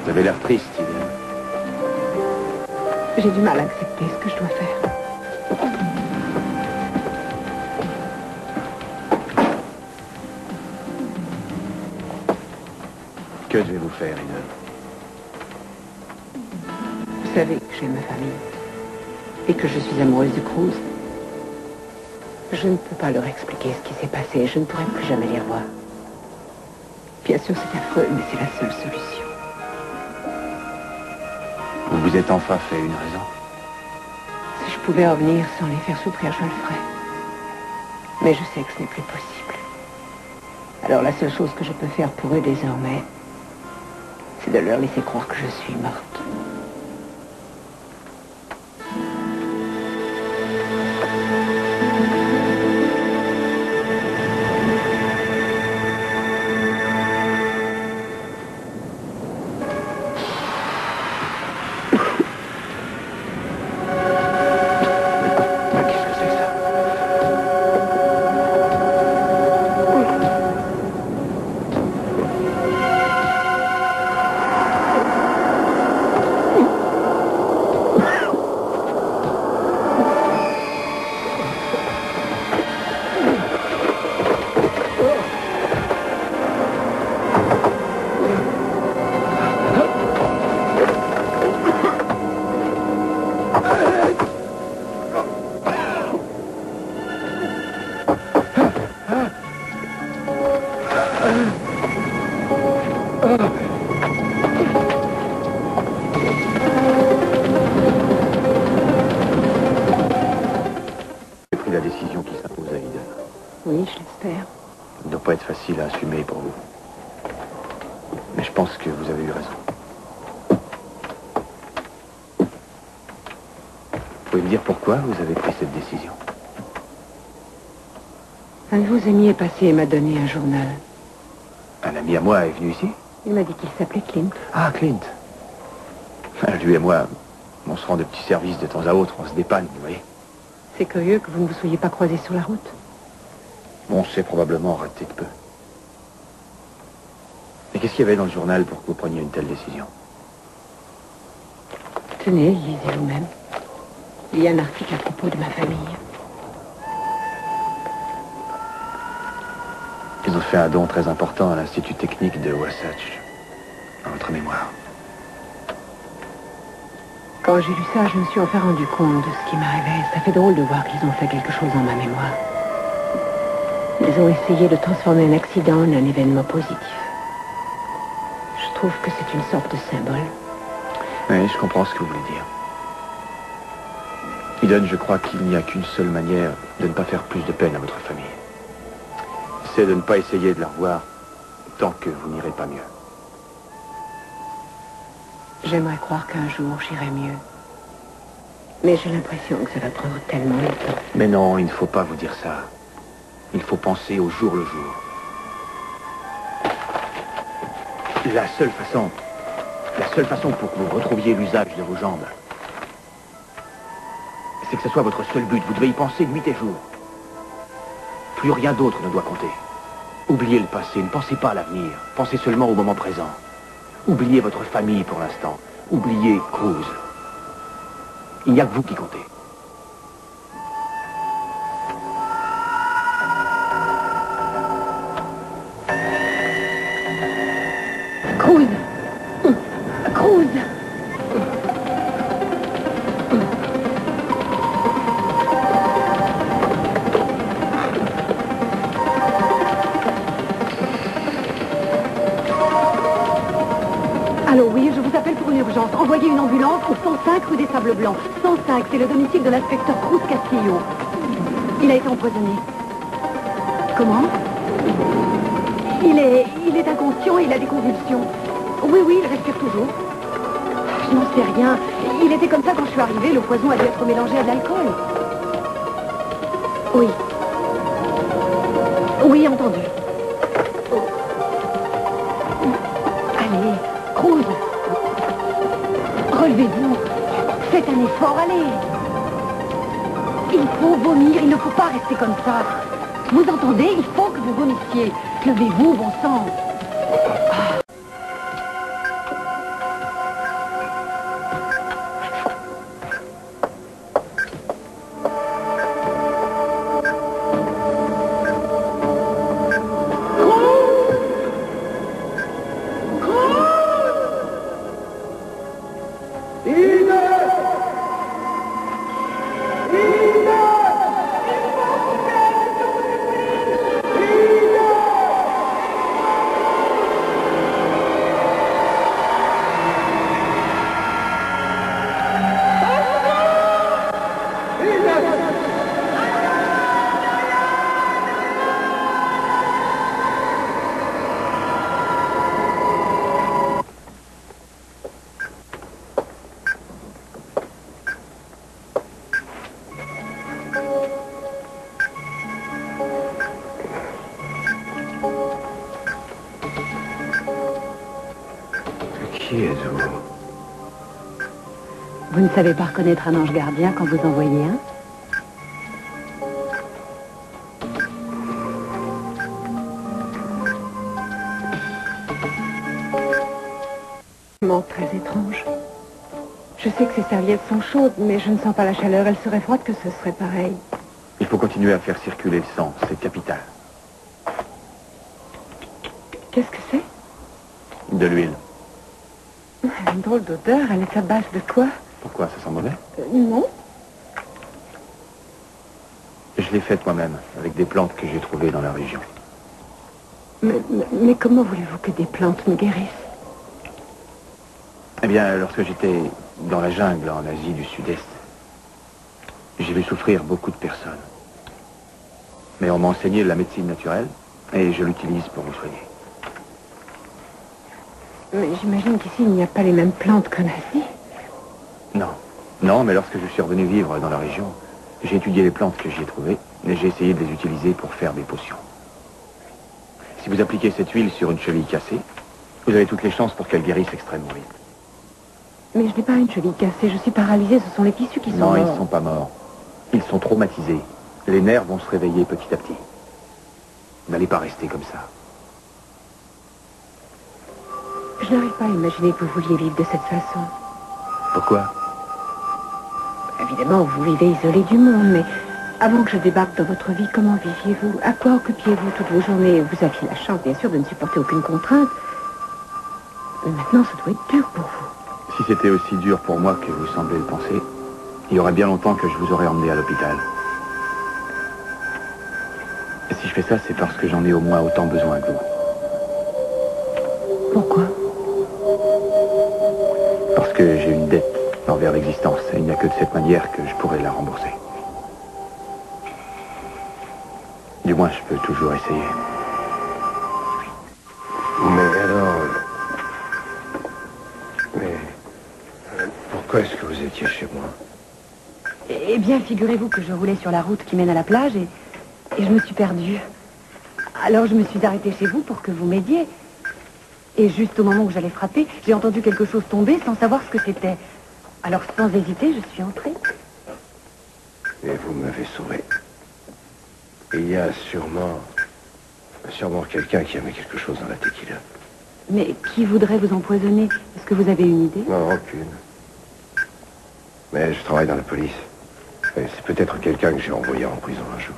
Vous avez l'air triste, Eden. J'ai du mal à accepter ce que je dois faire. Que devez-vous faire, Eden? Vous savez que j'aime ma famille et que je suis amoureuse de Cruz. Je ne peux pas leur expliquer ce qui s'est passé. Je ne pourrai plus jamais les revoir. Bien sûr, c'est affreux, mais c'est la seule solution. Vous vous êtes enfin fait une raison. Si je pouvais revenir sans les faire souffrir, je le ferais. Mais je sais que ce n'est plus possible. Alors la seule chose que je peux faire pour eux désormais, c'est de leur laisser croire que je suis morte. Oui, je l'espère. Ça ne doit pas être facile à assumer pour vous. Mais je pense que vous avez eu raison. Vous pouvez me dire pourquoi vous avez pris cette décision? Un de vos amis est passé et m'a donné un journal. Un ami à moi est venu ici? Il m'a dit qu'il s'appelait Clint. Ah, Clint. Lui et moi, on se rend de petits services de temps à autre, on se dépanne, vous voyez. C'est curieux que vous ne vous soyez pas croisés sur la route. On s'est probablement raté de peu. Mais qu'est-ce qu'il y avait dans le journal pour que vous preniez une telle décision? Tenez, lisez vous-même. Il y a un article à propos de ma famille. Ils ont fait un don très important à l'Institut technique de Wasatch, à votre mémoire. Quand j'ai lu ça, je me suis enfin rendu compte de ce qui m'arrivait. Ça fait drôle de voir qu'ils ont fait quelque chose en ma mémoire. Ils ont essayé de transformer un accident en un événement positif. Je trouve que c'est une sorte de symbole. Oui, je comprends ce que vous voulez dire. Eden, je crois qu'il n'y a qu'une seule manière de ne pas faire plus de peine à votre famille. C'est de ne pas essayer de la revoir tant que vous n'irez pas mieux. J'aimerais croire qu'un jour j'irai mieux. Mais j'ai l'impression que ça va prendre tellement de temps. Mais non, il ne faut pas vous dire ça. Il faut penser au jour le jour. La seule façon pour que vous retrouviez l'usage de vos jambes, c'est que ce soit votre seul but. Vous devez y penser nuit et jour. Plus rien d'autre ne doit compter. Oubliez le passé, ne pensez pas à l'avenir. Pensez seulement au moment présent. Oubliez votre famille pour l'instant. Oubliez Cruz. Il n'y a que vous qui comptez. Cruz! Cruz! Allô, oui, je vous appelle pour une urgence. Envoyez une ambulance au 105 rue des Sables Blancs. 105, c'est le domicile de l'inspecteur Cruz Castillo. Il a été empoisonné. Comment? Il est inconscient et il a des convulsions. Oui, oui, il respire toujours. Je n'en sais rien. Il était comme ça quand je suis arrivée. Le poison a dû être mélangé à de l'alcool. Oui. Oui, entendu. Allez, Cruz. Relevez-vous. Faites un effort, allez. Il faut vomir, il ne faut pas rester comme ça. Vous entendez? Il faut que vous vomissiez. Levez-vous, bon sang. Qui êtes-vous? Vous ne savez pas reconnaître un ange gardien quand vous en voyez un? Très étrange. Je sais que ces serviettes sont chaudes, mais je ne sens pas la chaleur. Elles seraient froides que ce serait pareil. Il faut continuer à faire circuler le sang, c'est capital. Qu'est-ce que c'est? De l'huile. Elle a une drôle d'odeur. Elle est à base de quoi? Pourquoi, ça sent mauvais? Non. Je l'ai faite moi-même, avec des plantes que j'ai trouvées dans la région. Mais comment voulez-vous que des plantes me guérissent? Eh bien, lorsque j'étais dans la jungle en Asie du Sud-Est, j'ai vu souffrir beaucoup de personnes. Mais on m'a enseigné la médecine naturelle et je l'utilise pour me soigner. Mais j'imagine qu'ici, il n'y a pas les mêmes plantes qu'en Asie. Non. Non, mais lorsque je suis revenu vivre dans la région, j'ai étudié les plantes que j'y ai trouvées et j'ai essayé de les utiliser pour faire des potions. Si vous appliquez cette huile sur une cheville cassée, vous avez toutes les chances pour qu'elle guérisse extrêmement vite. Mais je n'ai pas une cheville cassée, je suis paralysée, ce sont les tissus qui sont morts. Non, ils ne sont pas morts. Ils sont traumatisés. Les nerfs vont se réveiller petit à petit. N'allez pas rester comme ça. Je n'arrive pas à imaginer que vous vouliez vivre de cette façon. Pourquoi? Évidemment, vous vivez isolé du monde, mais avant que je débarque dans votre vie, comment viviez-vous? À quoi occupiez-vous toutes vos journées? Vous aviez la chance, bien sûr, de ne supporter aucune contrainte. Mais maintenant, ça doit être dur pour vous. Si c'était aussi dur pour moi que vous semblez le penser, il y aurait bien longtemps que je vous aurais emmené à l'hôpital. Et si je fais ça, c'est parce que j'en ai au moins autant besoin que vous. Pourquoi? Parce que j'ai une dette envers l'existence, et il n'y a que de cette manière que je pourrais la rembourser. Du moins, je peux toujours essayer. Mais alors... Pourquoi est-ce que vous étiez chez moi? Eh bien, figurez-vous que je roulais sur la route qui mène à la plage et je me suis perdue. Alors, je me suis arrêtée chez vous pour que vous m'aidiez. Et juste au moment où j'allais frapper, j'ai entendu quelque chose tomber sans savoir ce que c'était. Alors, sans hésiter, je suis entrée. Et vous m'avez sauvé. Il y a sûrement quelqu'un qui a mis quelque chose dans la tequila. Mais qui voudrait vous empoisonner? Est-ce que vous avez une idée? Non, aucune. Mais je travaille dans la police. Et c'est peut-être quelqu'un que j'ai envoyé en prison un jour.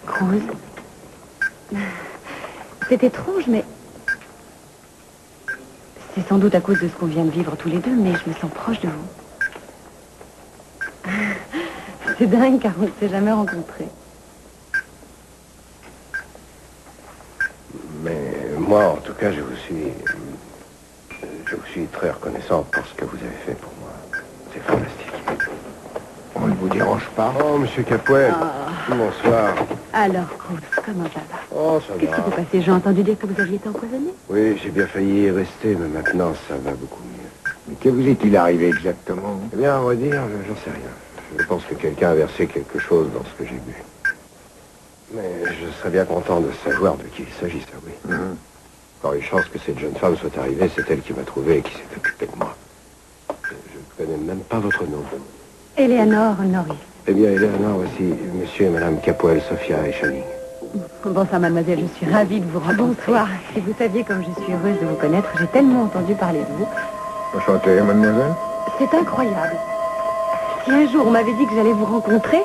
Cruz? C'est étrange, mais... C'est sans doute à cause de ce qu'on vient de vivre tous les deux, mais je me sens proche de vous. C'est dingue, car on ne s'est jamais rencontrés. Mais moi, en tout cas, je vous suis très reconnaissant pour ce que vous avez fait pour moi. C'est fantastique. On ne vous dérange pas? Oh, monsieur Capoel. Bonsoir. Alors, Cruz, comment ça va? Oh, ça Qu'est-ce qui va. s'est passé? J'ai entendu dire que vous aviez été empoisonné. Oui, j'ai bien failli y rester, mais maintenant, ça va beaucoup mieux. Mais que vous est-il arrivé exactement? Eh bien, à vrai dire, j'en sais rien. Je pense que quelqu'un a versé quelque chose dans ce que j'ai bu. Mais je serais bien content de savoir de qui il s'agit, ça, oui. Par une chance que cette jeune femme soit arrivée, c'est elle qui m'a trouvé et qui s'est occupée de moi. Je ne connais même pas votre nom. Eleanor Norris. Eh bien, Eleanor, voici monsieur et madame Capoel, Sophia et Channing. Bonsoir, mademoiselle, je suis ravie de vous rencontrer. Bonsoir. Si vous saviez comme je suis heureuse de vous connaître, j'ai tellement entendu parler de vous. Enchanté, mademoiselle. C'est incroyable. Si un jour on m'avait dit que j'allais vous rencontrer,